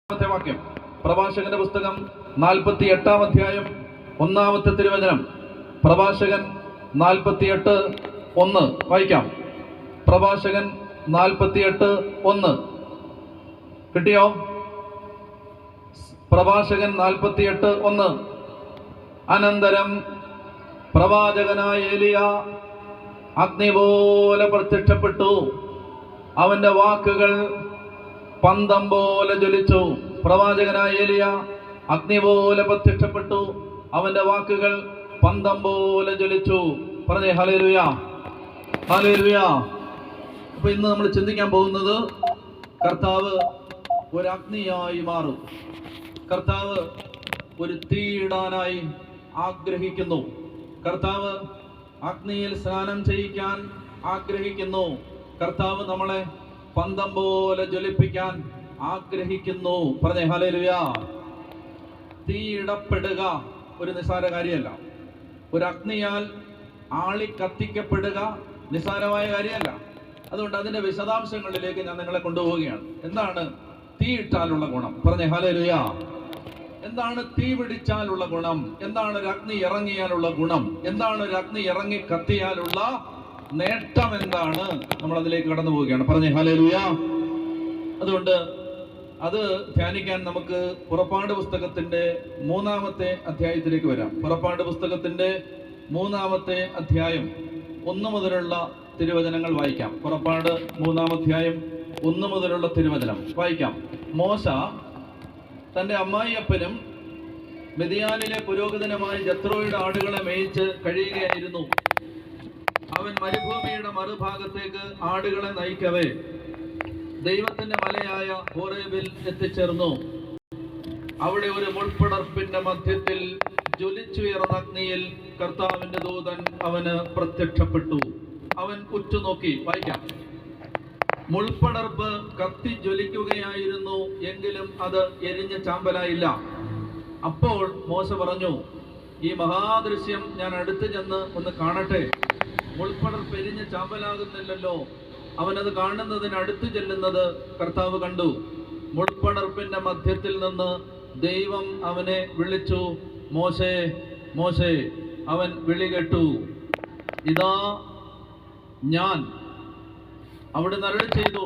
വാക്യം പ്രഭാഷകന്റെ പുസ്തകം 48-ാം അധ്യായം 1-ാമത്തെ തിരുവചനം. പ്രഭാഷകൻ 48:1 വായിക്കാം. പ്രഭാഷകൻ 48:1 കിട്ടിയോ? പ്രഭാഷകൻ 48:1. അനന്തരം പ്രവാചകനായ ഏലിയ അഗ്നി പോലെ പ്രത്യക്ഷപ്പെട്ടു, അവന്റെ വാക്കുകൾ പന്തം പോലെ ജ്വലിച്ചു. പ്രവാചകനായ ഏലിയ അഗ്നി പോലെ പ്രത്യക്ഷപ്പെട്ടു, അവന്റെ വാക്കുകൾ പന്തം പോലെ ജ്വലിച്ചു. പറഞ്ഞേ ഹല്ലേലൂയ, ഹല്ലേലൂയ. അപ്പൊ ഇന്ന് നമ്മൾ ചിന്തിക്കാൻ പോകുന്നത് കർത്താവ് ഒരു അഗ്നിയായി മാറും. കർത്താവ് ഒരു തീയിടാനായി ആഗ്രഹിക്കുന്നു. കർത്താവ് അഗ്നിയിൽ സ്നാനം ചെയ്യിക്കാൻ ആഗ്രഹിക്കുന്നു. കർത്താവ് നമ്മളെ പന്തം പോലെ ജ്വലിപ്പിക്കാൻ ആഗ്രഹിക്കുന്നു. പറഞ്ഞേ ഹല്ലേലൂയ. തീയിടപ്പെടുക ഒരു നിസ്സാര കാര്യമല്ല. ഒരു അഗ്നിയാൽ ആളി കത്തിക്കപ്പെടുക നിസ്സാരമായ കാര്യമല്ല. അതുകൊണ്ട് അതിന്റെ വിശദാംശങ്ങളിലേക്ക് ഞാൻ നിങ്ങളെ കൊണ്ടുപോവുകയാണ്. എന്താണ് തീയിട്ടാലുള്ള ഗുണം? പറഞ്ഞേ ഹല്ലേലൂയ. എന്താണ് തീ പിടിച്ചാലുള്ള ഗുണം? എന്താണ് ഒരു അഗ്നി ഇറങ്ങിയാലുള്ള ഗുണം? എന്താണ് ഒരു അഗ്നി ഇറങ്ങി കത്തിയാലുള്ള നേട്ടം? എന്താണ്? നമ്മൾ അതിലേക്ക് കടന്നു പോവുകയാണ്. പറഞ്ഞേ ഹല്ലേലൂയ. അതുകൊണ്ട് അത് ധ്യാനിക്കാൻ നമുക്ക് പുറപ്പാട് പുസ്തകത്തിന്റെ 3-ാമത്തെ അധ്യായത്തിലേക്ക് വരാം. പുറപ്പാട് പുസ്തകത്തിന്റെ 3-ാമത്തെ അധ്യായം 1 മുതലുള്ള തിരുവചനങ്ങൾ വായിക്കാം. പുറപ്പാട് 3-ാം അധ്യായം 1 മുതലുള്ള തിരുവചനം വായിക്കാം. മോശ തന്റെ അമ്മായിയപ്പനും മിദ്യാനിലെ പുരോഹിതനുമായ ജത്രോയുടെ ആടുകളെ മേയിച്ച് കഴിയുകയായിരുന്നു. അവൻ മരുഭൂമിയുടെ മറുഭാഗത്തേക്ക് ആടുകളെ നയിക്കവേ ദൈവത്തിന്റെ മലയായ ഹോറേബിൽ എത്തിച്ചേർന്നു. അവിടെ ഒരു മുൾപ്പടർപ്പിന്റെ മധ്യത്തിൽ ജ്വലിച്ചുയർന്ന അഗ്നിയിൽ കർത്താവിന്റെ ദൂതൻ അവന് പ്രത്യക്ഷപ്പെട്ടു. അവൻ ഉറ്റുനോക്കി. വായിക്കാം. മുൾപ്പടർപ്പ് കത്തി ജ്വലിക്കുകയായിരുന്നു, എങ്കിലും അത് എരിഞ്ഞ ചാമ്പലായില്ല. അപ്പോൾ മോശ പറഞ്ഞു, ഈ മഹാദൃശ്യം ഞാൻ അടുത്ത് ചെന്ന് ഒന്ന് കാണട്ടെ. മുൾപ്പടർപ്പ് എരിഞ്ഞ് ചാമ്പലാകുന്നില്ലല്ലോ. അവനത് കാണുന്നതിന് അടുത്ത് ചെല്ലുന്നത് കർത്താവ് കണ്ടു. മുൾപ്പടർപ്പിന്റെ മധ്യത്തിൽ നിന്ന് ദൈവം അവനെ വിളിച്ചു, മോശേ, മോശേ. അവൻ വിളി കേട്ടു, ഇതാ ഞാൻ. അവിടുന്ന് അരുളി ചെയ്തു,